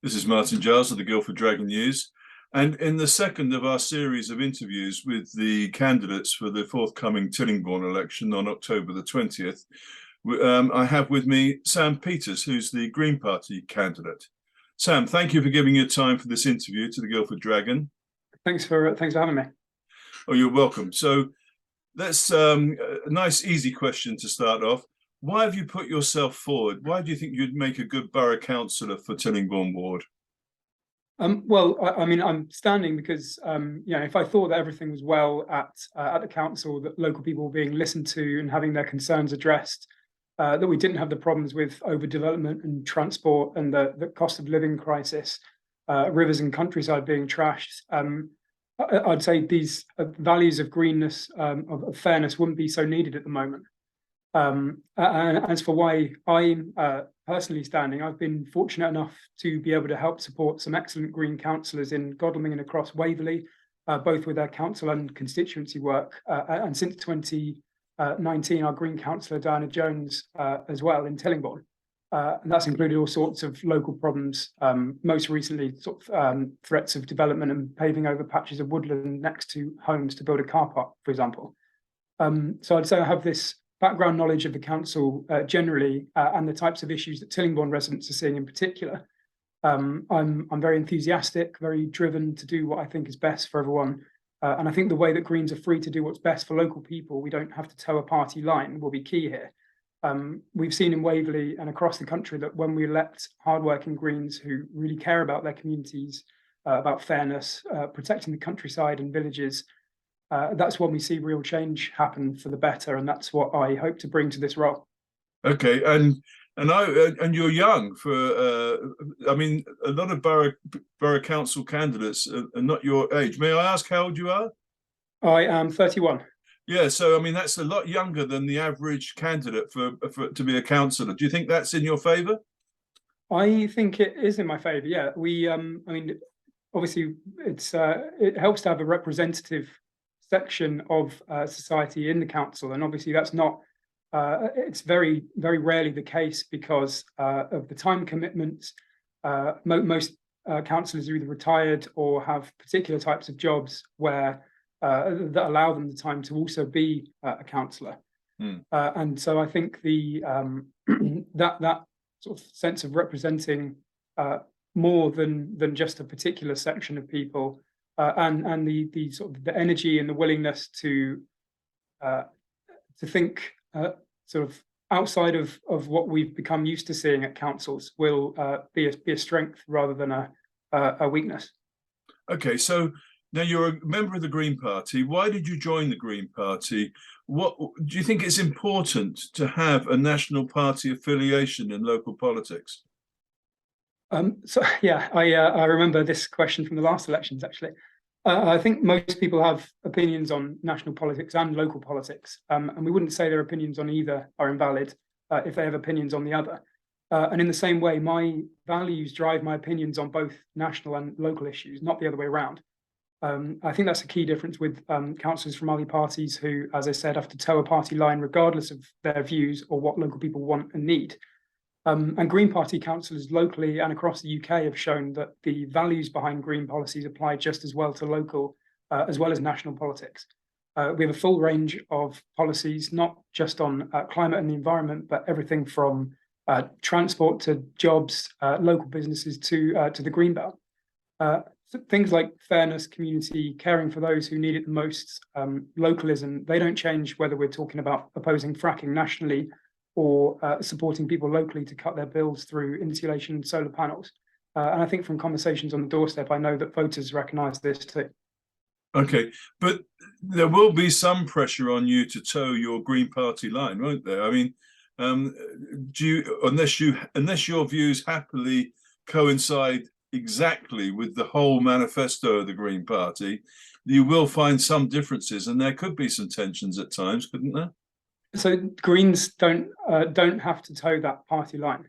This is Martin Giles of the Guildford Dragon News. And in the second of our series of interviews with the candidates for the forthcoming Tillingbourne election on October the 20th, I have with me Sam Peters, who's the Green Party candidate. Sam, thank you for giving your time for this interview to the Guildford Dragon. Thanks for having me. Oh, you're welcome. So that's a nice, easy question to start off. Why have you put yourself forward? Why do you think you'd make a good borough councillor for Tillingbourne Ward? Well, I mean, I'm standing because if I thought that everything was well at the council, that local people were being listened to and having their concerns addressed, that we didn't have the problems with overdevelopment and transport and the cost of living crisis, rivers and countryside being trashed. I'd say these values of greenness, of fairness, wouldn't be so needed at the moment. And as for why I'm personally standing, I've been fortunate enough to be able to help support some excellent Green councillors in Godalming and across Waverley, both with their council and constituency work. And since 2019, our Green councillor Diana Jones as well in Tillingbourne. And that's included all sorts of local problems, most recently threats of development and paving over patches of woodland next to homes to build a car park, for example. So I'd say I have this background knowledge of the council generally and the types of issues that Tillingbourne residents are seeing in particular. I'm very enthusiastic, very driven to do what I think is best for everyone. And I think the way that Greens are free to do what's best for local people, we don't have to toe a party line, will be key here. We've seen in Waverley and across the country that when we elect hardworking Greens who really care about their communities, about fairness, protecting the countryside and villages, that's when we see real change happen for the better, and that's what I hope to bring to this role. Okay, and you're young for. I mean, a lot of borough council candidates are not your age. May I ask how old you are? I am 31. Yeah, so I mean that's a lot younger than the average candidate for to be a councillor. Do you think that's in your favour? I think it is in my favour. Yeah, I mean, obviously, it helps to have a representative section of society in the council, and obviously that's not it's very rarely the case because of the time commitments. Most councillors are either retired or have particular types of jobs where that allow them the time to also be a councillor. And so I think the that sort of sense of representing more than just a particular section of people, and the sort of the energy and the willingness to think sort of outside of what we've become used to seeing at councils will be a strength rather than a weakness. Okay, so now you're a member of the Green Party. Why did you join the Green Party? What do you think it's important to have a national party affiliation in local politics? So yeah, I remember this question from the last elections, actually. I think most people have opinions on national politics and local politics, and we wouldn't say their opinions on either are invalid if they have opinions on the other. And in the same way, my values drive my opinions on both national and local issues, not the other way around. I think that's a key difference with councillors from other parties who, as I said, have to toe a party line regardless of their views or what local people want and need. And Green Party councillors locally and across the UK have shown that the values behind green policies apply just as well to local as well as national politics. We have a full range of policies, not just on climate and the environment, but everything from transport to jobs, local businesses to the green belt. Things like fairness, community, caring for those who need it the most, localism, they don't change whether we're talking about opposing fracking nationally or supporting people locally to cut their bills through insulation and solar panels. And I think from conversations on the doorstep, I know that voters recognise this too. Okay, but there will be some pressure on you to toe your Green Party line, won't there? I mean, unless your views happily coincide exactly with the whole manifesto of the Green Party, you will find some differences, and there could be some tensions at times, couldn't there? So Greens don't have to toe that party line.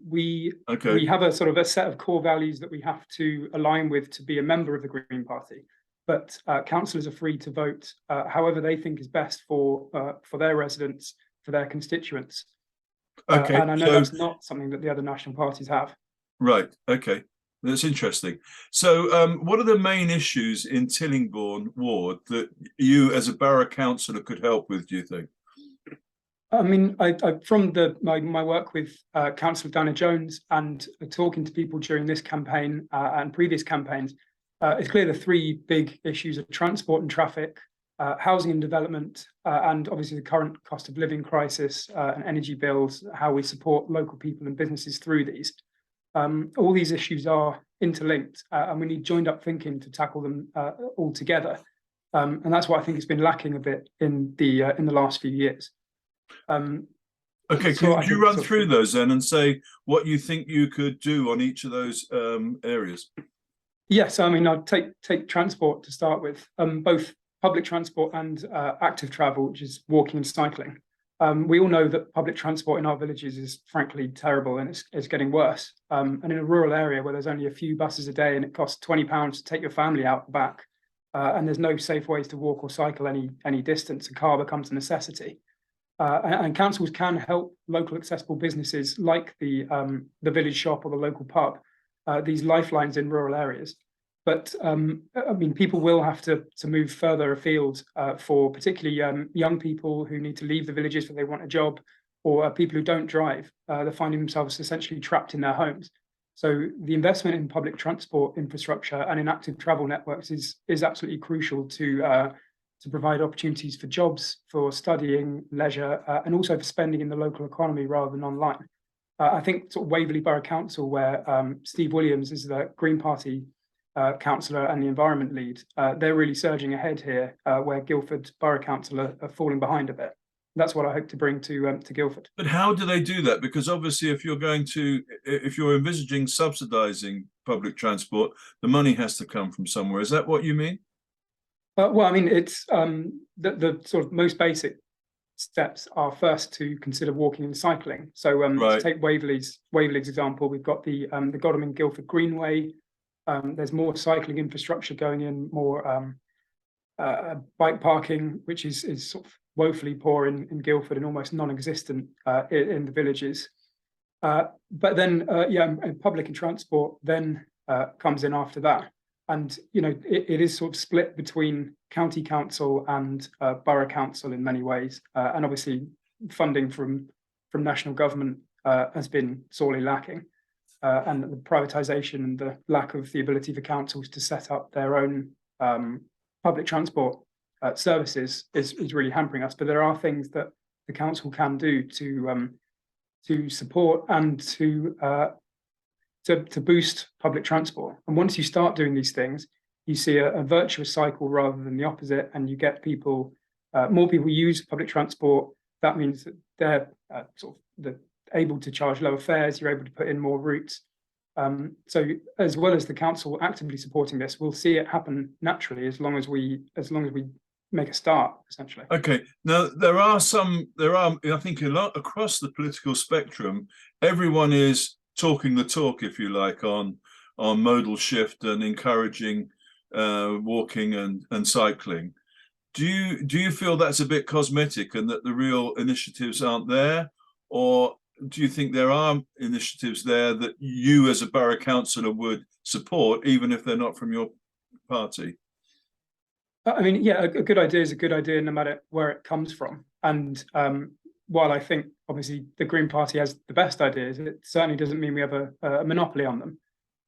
We have a sort of a set of core values that we have to align with to be a member of the Green Party. But councillors are free to vote however they think is best for their residents, for their constituents. And I know that's not something that the other national parties have. Right. Okay. That's interesting. So, what are the main issues in Tillingbourne ward that you, as a borough councillor, could help with, do you think? I mean, from my work with Councillor Dana Jones and talking to people during this campaign and previous campaigns, it's clear the three big issues are transport and traffic, housing and development, and obviously the current cost of living crisis and energy bills, how we support local people and businesses through these. All these issues are interlinked, and we need joined up thinking to tackle them all together. And that's what I think has been lacking a bit in the last few years. Okay, so could you run through those then and say what you think you could do on each of those areas? Yes, I mean, I'll take transport to start with, both public transport and active travel, which is walking and cycling. We all know that public transport in our villages is frankly terrible, and it's getting worse. And in a rural area where there's only a few buses a day and it costs £20 to take your family out the back, and there's no safe ways to walk or cycle any distance, a car becomes a necessity. And councils can help local accessible businesses like the village shop or the local pub, these lifelines in rural areas. But I mean, people will have to move further afield for particularly young people who need to leave the villages if they want a job, or people who don't drive. They're finding themselves essentially trapped in their homes. So the investment in public transport infrastructure and in active travel networks is absolutely crucial to provide opportunities for jobs, for studying, leisure, and also for spending in the local economy rather than online. I think sort of Waverley Borough Council, where Steve Williams is the Green Party councillor and the environment lead, they're really surging ahead here, where Guildford Borough Council are falling behind a bit. That's what I hope to bring to Guildford. But how do they do that? Because obviously, if you're envisaging subsidising public transport, the money has to come from somewhere. Is that what you mean? Well, I mean, it's the sort of most basic steps are first to consider walking and cycling. So Right. to take Waverley's example, we've got the Godalming Guildford Greenway. There's more cycling infrastructure going in, more bike parking, which is sort of woefully poor in Guildford and almost non-existent in the villages. But then, public and transport then comes in after that. And, you know, it is sort of split between county council and borough council in many ways. And obviously funding from national government has been sorely lacking. And the privatisation and the lack of the ability for councils to set up their own public transport services is really hampering us. But there are things that the council can do to support and to boost public transport. And once you start doing these things, you see a virtuous cycle rather than the opposite, and you get people, more people use public transport. That means that they're able to charge lower fares, you're able to put in more routes. So as well as the council actively supporting this, we'll see it happen naturally as long as we make a start, essentially. Okay. Now there are, I think, a lot across the political spectrum, everyone is talking the talk, if you like, on modal shift and encouraging walking and cycling. Do you feel that's a bit cosmetic and that the real initiatives aren't there, or do you think there are initiatives there that you as a borough councillor would support, even if they're not from your party? I mean, yeah, a good idea is a good idea no matter where it comes from. And while I think obviously the Green Party has the best ideas, it certainly doesn't mean we have a monopoly on them.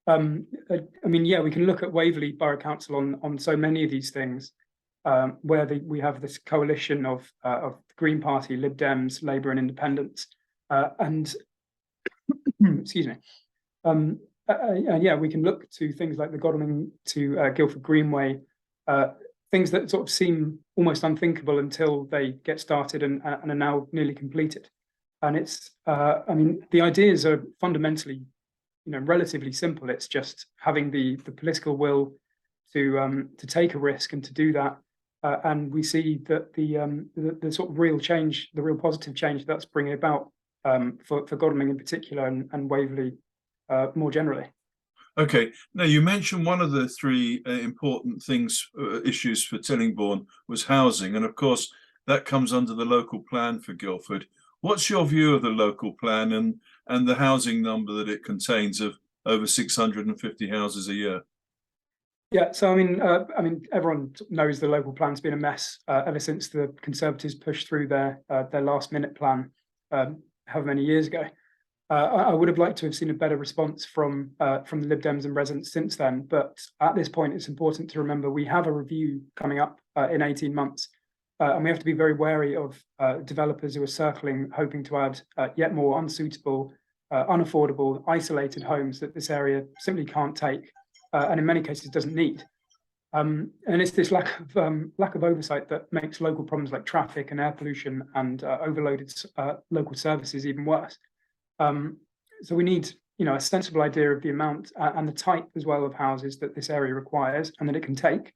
I mean, yeah, we can look at Waverley Borough Council on so many of these things, where we have this coalition of the Green Party, Lib Dems, Labour and Independents, and excuse me. And yeah, we can look to things like the Godalming to Guildford Greenway, things that sort of seem almost unthinkable until they get started and are now nearly completed. And it's, I mean, the ideas are fundamentally, you know, relatively simple. It's just having the political will to take a risk and to do that. And we see that the sort of real change, the real positive change that's bringing about for Godalming in particular and Waverley more generally. Okay. Now, you mentioned one of the three important issues for Tillingbourne was housing. And of course, that comes under the local plan for Guildford. What's your view of the local plan and the housing number that it contains of over 650 houses a year? Yeah, so I mean, everyone knows the local plan's been a mess ever since the Conservatives pushed through their last-minute plan, however many years ago. I would have liked to have seen a better response from the Lib Dems and residents since then, but at this point, it's important to remember we have a review coming up in 18 months, and we have to be very wary of developers who are circling, hoping to add yet more unsuitable, unaffordable, isolated homes that this area simply can't take, and in many cases doesn't need. And it's this lack of oversight that makes local problems like traffic and air pollution and overloaded local services even worse. So we need, a sensible idea of the amount and the type as well of houses that this area requires and that it can take.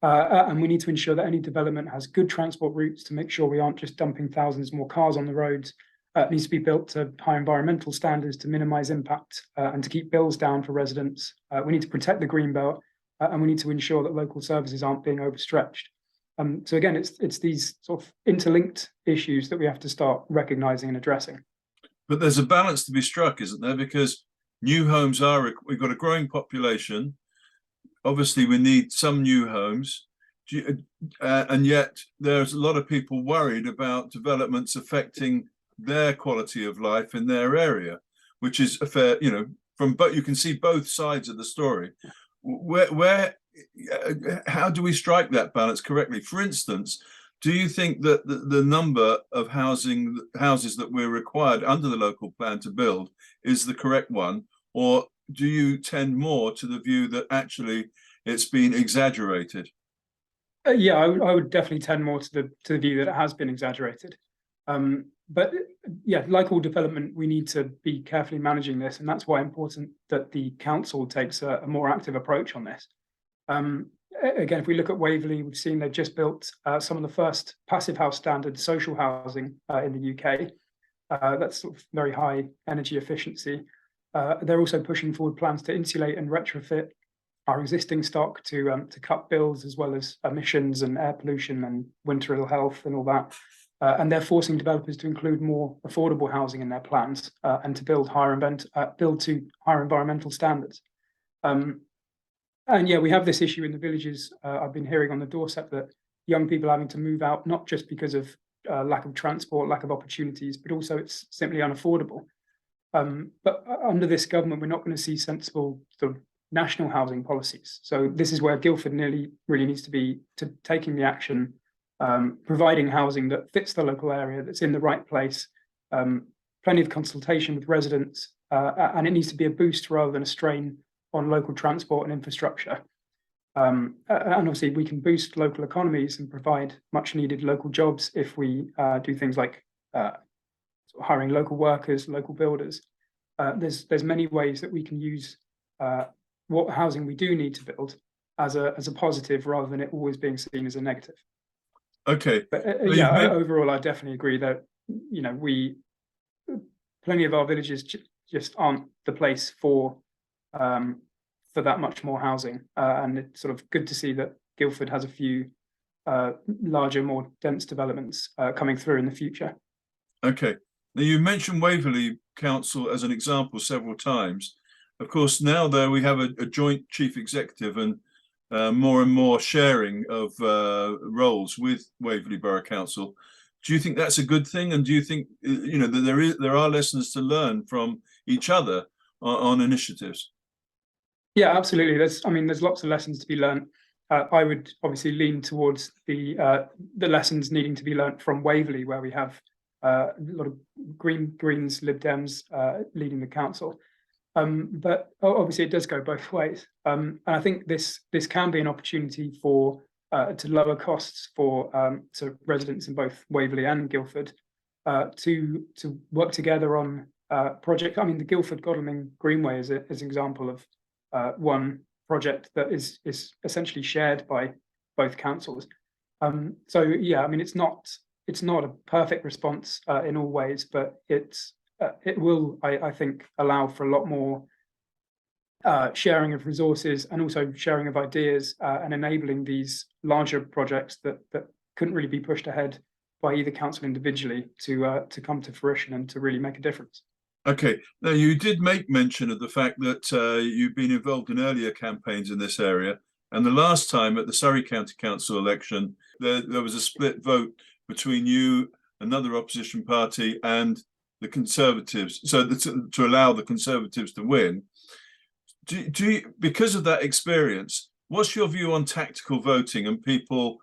And we need to ensure that any development has good transport routes to make sure we aren't just dumping thousands more cars on the roads. It needs to be built to high environmental standards to minimize impact and to keep bills down for residents. We need to protect the green belt and we need to ensure that local services aren't being overstretched. So again, it's these sort of interlinked issues that we have to start recognizing and addressing. But there's a balance to be struck, isn't there? Because new homes we've got a growing population. Obviously, we need some new homes. And yet there's a lot of people worried about developments affecting their quality of life in their area, which is a fair, but you can see both sides of the story. How do we strike that balance correctly? For instance, do you think that the number of houses that we're required under the local plan to build is the correct one, or do you tend more to the view that actually it's been exaggerated? Yeah, I would definitely tend more to the view that it has been exaggerated. But yeah, like all development, we need to be carefully managing this, and that's why it's important that the council takes a more active approach on this. Again, if we look at Waverley, we've seen they've just built some of the first passive house standard social housing in the UK. That's sort of very high energy efficiency. They're also pushing forward plans to insulate and retrofit our existing stock to cut bills as well as emissions and air pollution and winter ill health and all that. And they're forcing developers to include more affordable housing in their plans and to build to higher environmental standards. And yeah, we have this issue in the villages. I've been hearing on the doorstep that young people are having to move out, not just because of lack of transport, lack of opportunities, but also it's simply unaffordable. But under this government, we're not going to see sensible sort of national housing policies. So this is where Guildford really needs to be taking the action, providing housing that fits the local area, that's in the right place, plenty of consultation with residents, and it needs to be a boost rather than a strain on local transport and infrastructure. And obviously we can boost local economies and provide much needed local jobs if we do things like hiring local workers, local builders. There's many ways that we can use what housing we do need to build as a positive rather than it always being seen as a negative. Okay. But overall, I definitely agree that plenty of our villages just aren't the place for that much more housing, and it's sort of good to see that Guildford has a few larger, more dense developments coming through in the future. Okay. Now you mentioned Waverley Council as an example several times. Of course, now there we have a joint chief executive and more and more sharing of roles with Waverley Borough Council. Do you think that's a good thing? And do you think that there are lessons to learn from each other on initiatives? Yeah, absolutely. There's lots of lessons to be learned. I would obviously lean towards the lessons needing to be learned from Waverley, where we have a lot of Greens, Lib Dems leading the council. But obviously it does go both ways. And I think this can be an opportunity to lower costs to residents in both Waverley and Guildford to work together on projects. The Guildford Godalming Greenway is an example of one project that is essentially shared by both councils. So yeah, it's not a perfect response in all ways, but it will, I think, allow for a lot more sharing of resources and also sharing of ideas and enabling these larger projects that couldn't really be pushed ahead by either council individually to come to fruition and to really make a difference. Okay. Now, you did make mention of the fact that you've been involved in earlier campaigns in this area. And the last time at the Surrey County Council election, there was a split vote between you, another opposition party, and the Conservatives. So to allow the Conservatives to win. Do you, because of that experience, what's your view on tactical voting and people,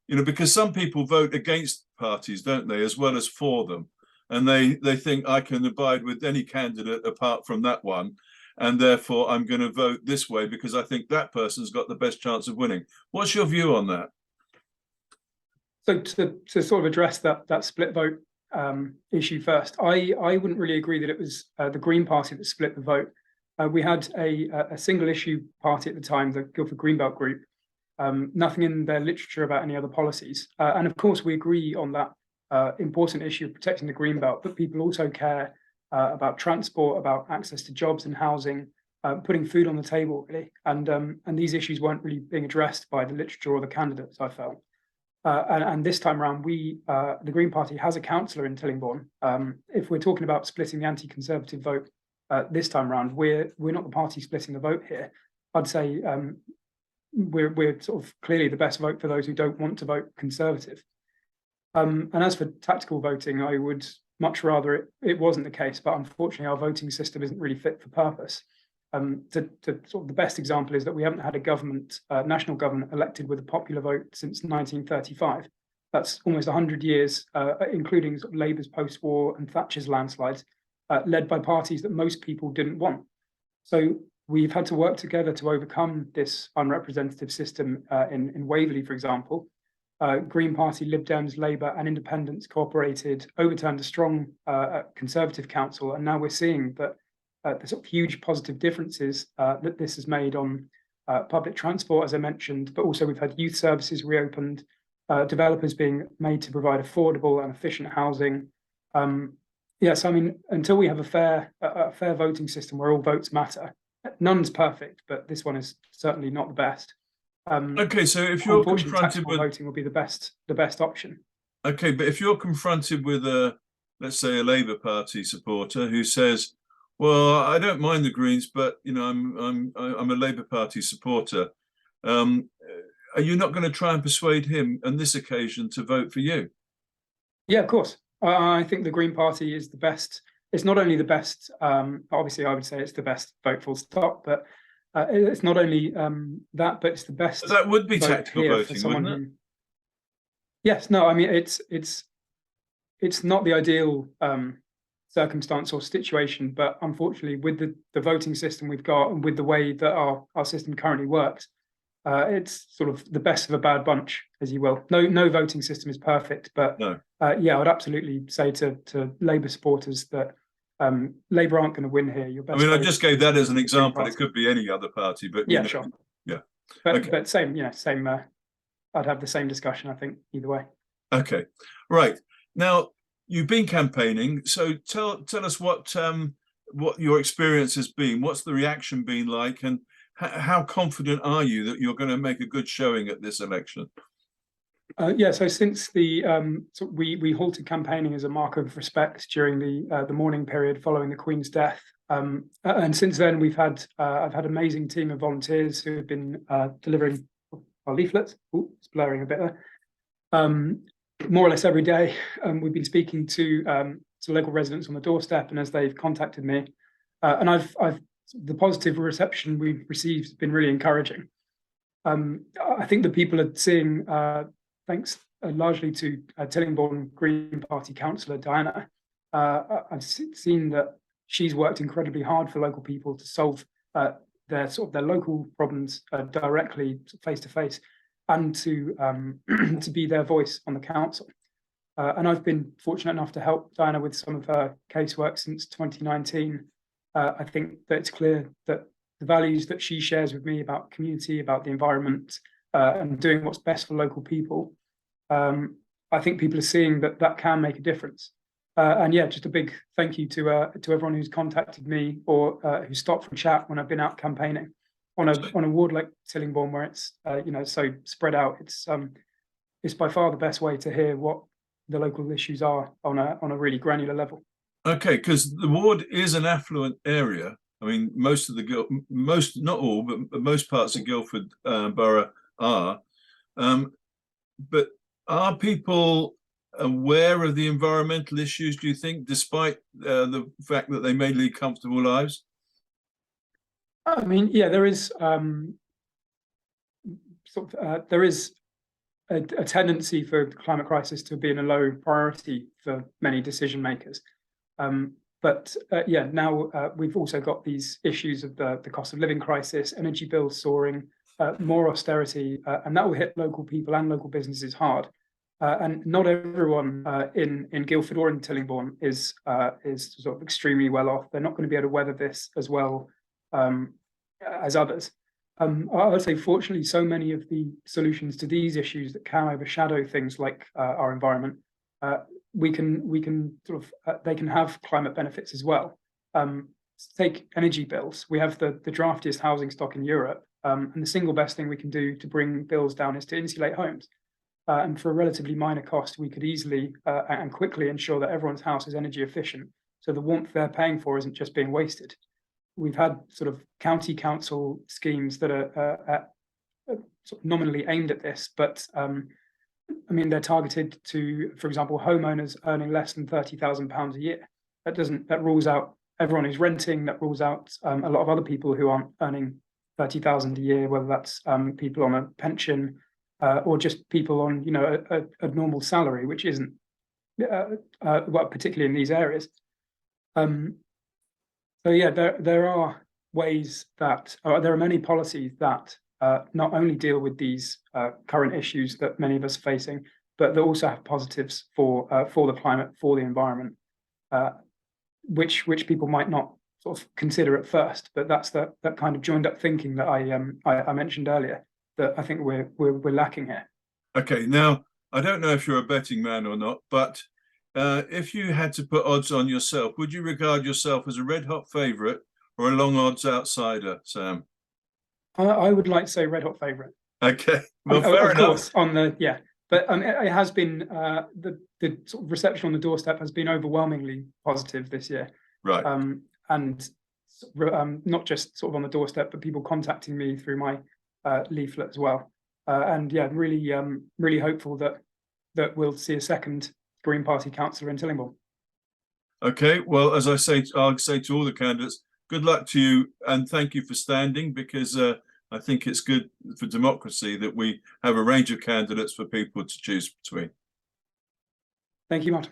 because some people vote against parties, don't they, as well as for them? And they think I can abide with any candidate apart from that one, and therefore I'm going to vote this way because I think that person's got the best chance of winning. What's your view on that? So to sort of address that split vote issue first, I wouldn't really agree that it was the Green Party that split the vote. We had a single issue party at the time, the Guildford Greenbelt Group. Nothing in their literature about any other policies, and of course we agree on that important issue of protecting the Greenbelt, but people also care about transport, about access to jobs and housing, putting food on the table, really. And these issues weren't really being addressed by the literature or the candidates, I felt. And this time around, the Green Party has a councillor in Tillingbourne. If we're talking about splitting the anti-Conservative vote this time around, we're not the party splitting the vote here. I'd say we're sort of clearly the best vote for those who don't want to vote Conservative. And as for tactical voting, I would much rather it wasn't the case, but unfortunately our voting system isn't really fit for purpose. Sort of the best example is that we haven't had a government, national government elected with a popular vote since 1935. That's almost 100 years, including sort of Labour's post-war and Thatcher's landslides, led by parties that most people didn't want. So we've had to work together to overcome this unrepresentative system in Waverley, for example. Green Party, Lib Dems, Labour and Independents cooperated, overturned a strong Conservative council, and now we're seeing that the sort of huge positive differences that this has made on public transport, as I mentioned, but also we've had youth services reopened, developers being made to provide affordable and efficient housing. Yes, I mean, until we have a fair voting system where all votes matter, none's perfect, but this one is certainly not the best. Okay, so if you're confronted with voting, will be the best option. Okay, but if you're confronted with let's say a Labour Party supporter who says, "Well, I don't mind the Greens, but I'm a Labour Party supporter," are you not going to try and persuade him on this occasion to vote for you? Yeah, of course. I think the Green Party is the best. It's not only the best. Obviously, I would say it's the best vote full stop, but it's not only that, but it's the best. That would be tactical voting, wouldn't it? Yes, no, I mean it's not the ideal circumstance or situation, but unfortunately, with the voting system we've got and with the way that our system currently works, it's sort of the best of a bad bunch, as you will. No voting system is perfect, but no. Yeah, I would absolutely say to Labour supporters that Labour aren't going to win here. Your best I just gave that as an example. It could be any other party, but yeah, sure. Yeah. But same. I'd have the same discussion, I think, either way. Okay, right. Now you've been campaigning, so tell us what your experience has been. What's the reaction been like, and how confident are you that you're going to make a good showing at this election? Yeah, so since we halted campaigning as a mark of respect during the mourning period following the Queen's death, and since then I've had an amazing team of volunteers who have been delivering our leaflets. Ooh, it's blurring a bit there. More or less every day, we've been speaking to local residents on the doorstep, and as they've contacted me, and the positive reception we've received has been really encouraging. I think that people are seeing. Thanks largely to Tillingbourne Green Party councillor Diana, I've seen that she's worked incredibly hard for local people to solve their local problems directly, face to face, and to to be their voice on the council. And I've been fortunate enough to help Diana with some of her casework since 2019. I think that it's clear that the values that she shares with me about community, about the environment, and doing what's best for local people, I think people are seeing that can make a difference. And yeah, just a big thank you to everyone who's contacted me or who stopped for a chat when I've been out campaigning on a ward like Tillingbourne, where it's so spread out. It's by far the best way to hear what the local issues are on a really granular level. Okay, because the ward is an affluent area. I mean, most, not all, but most parts of Guildford Borough are. Um, but are people aware of the environmental issues, do you think, despite the fact that they may lead comfortable lives? I mean, yeah, there is there is a tendency for the climate crisis to be in a low priority for many decision makers. But yeah, now we've also got these issues of the cost of living crisis, energy bills soaring, more austerity, and that will hit local people and local businesses hard. And not everyone in Guildford or in Tillingbourne is sort of extremely well off. They're not going to be able to weather this as well as others. I would say, fortunately, so many of the solutions to these issues that can overshadow things like our environment, we can sort of they can have climate benefits as well. Take energy bills. We have the draftiest housing stock in Europe, and the single best thing we can do to bring bills down is to insulate homes. And for a relatively minor cost, we could easily and quickly ensure that everyone's house is energy efficient, so the warmth they're paying for isn't just being wasted. We've had sort of county council schemes that are sort of nominally aimed at this, but I mean, they're targeted to, for example, homeowners earning less than £30,000 a year. That rules out everyone who's renting. That rules out a lot of other people who aren't earning 30,000 a year, whether that's people on a pension or just people on, you know, a normal salary, which isn't well, particularly in these areas. So yeah, there are ways that there are many policies that not only deal with these current issues that many of us are facing, but they also have positives for the climate, for the environment, which people might not sort of consider at first. But that's that kind of joined up thinking that I mentioned earlier that I think we're lacking here. Okay, now I don't know if you're a betting man or not, but if you had to put odds on yourself, would you regard yourself as a red hot favourite or a long odds outsider, Sam? I would like to say red hot favourite. Okay, well, fair Of enough. course, on the yeah, but it has been the sort of reception on the doorstep has been overwhelmingly positive this year. Right. And not just sort of on the doorstep, but people contacting me through my leaflet as well. And yeah, really hopeful that we'll see a second Green Party councillor in Tillingbourne. Okay, well, as I'll say to all the candidates, good luck to you and thank you for standing, because I think it's good for democracy that we have a range of candidates for people to choose between. Thank you, Martin.